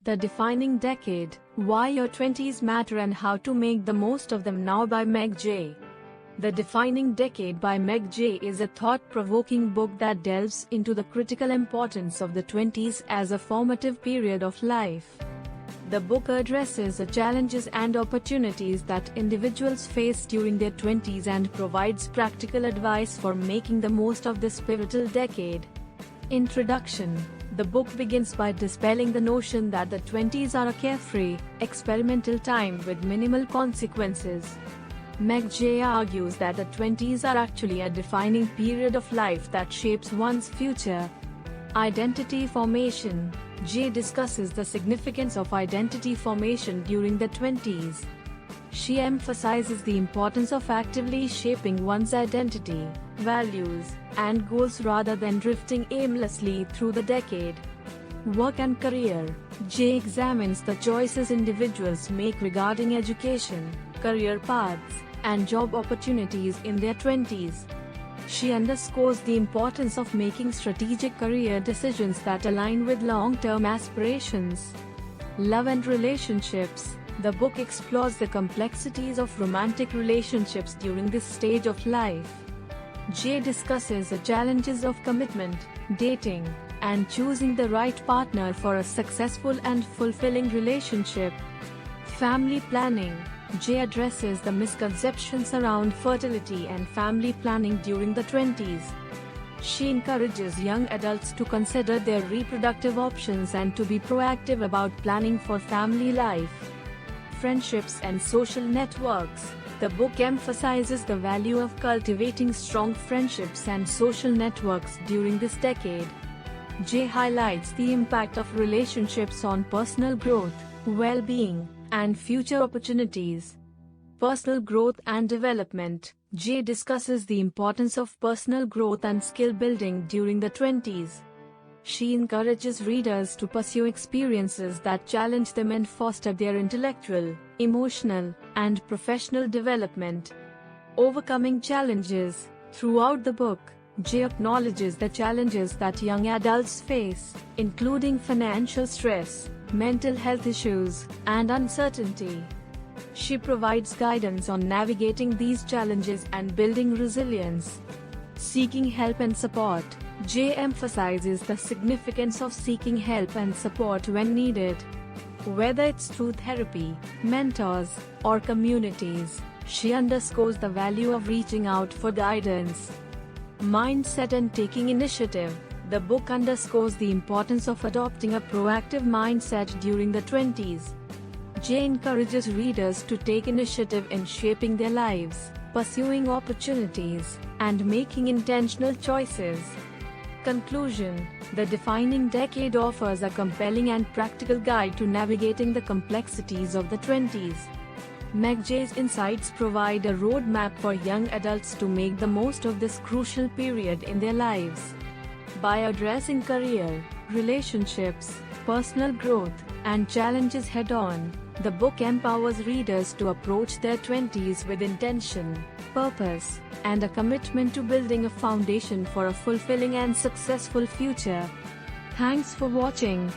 The Defining Decade, Why Your Twenties Matter and How to Make the Most of Them Now by Meg Jay. The Defining Decade by Meg Jay is a thought-provoking book that delves into the critical importance of the 20s as a formative period of life. The book addresses the challenges and opportunities that individuals face during their 20s and provides practical advice for making the most of this pivotal decade. Introduction. The book begins by dispelling the notion that the 20s are a carefree, experimental time with minimal consequences. Meg Jay argues that the 20s are actually a defining period of life that shapes one's future. Identity formation. Jay discusses the significance of identity formation during the 20s. She emphasizes the importance of actively shaping one's identity, values, and goals rather than drifting aimlessly through the decade. Work and career. Jay examines the choices individuals make regarding education, career paths, and job opportunities in their 20s. She underscores the importance of making strategic career decisions that align with long-term aspirations. Love and relationships. The book explores the complexities of romantic relationships during this stage of life. Jay discusses the challenges of commitment, dating, and choosing the right partner for a successful and fulfilling relationship. Family planning. Jay addresses the misconceptions around fertility and family planning during the 20s. She encourages young adults to consider their reproductive options and to be proactive about planning for family life. Friendships and social networks. The book emphasizes the value of cultivating strong friendships and social networks during this decade. Jay highlights the impact of relationships on personal growth, well-being, and future opportunities. Personal growth and development. Jay discusses the importance of personal growth and skill building during the 20s. She encourages readers to pursue experiences that challenge them and foster their intellectual, emotional, and professional development. Overcoming challenges. Throughout the book, Jay acknowledges the challenges that young adults face, including financial stress, mental health issues, and uncertainty. She provides guidance on navigating these challenges and building resilience. Seeking help and support. Jay emphasizes the significance of seeking help and support when needed. Whether it's through therapy, mentors, or communities, she underscores the value of reaching out for guidance. Mindset and taking initiative. The book underscores the importance of adopting a proactive mindset during the 20s. Jay encourages readers to take initiative in shaping their lives, pursuing opportunities, and making intentional choices. Conclusion. The Defining Decade offers a compelling and practical guide to navigating the complexities of the 20s. Meg Jay's insights provide a roadmap for young adults to make the most of this crucial period in their lives. By addressing career, relationships, personal growth, and challenges head-on, the book empowers readers to approach their 20s with intention, purpose, and a commitment to building a foundation for a fulfilling and successful future. Thanks for watching.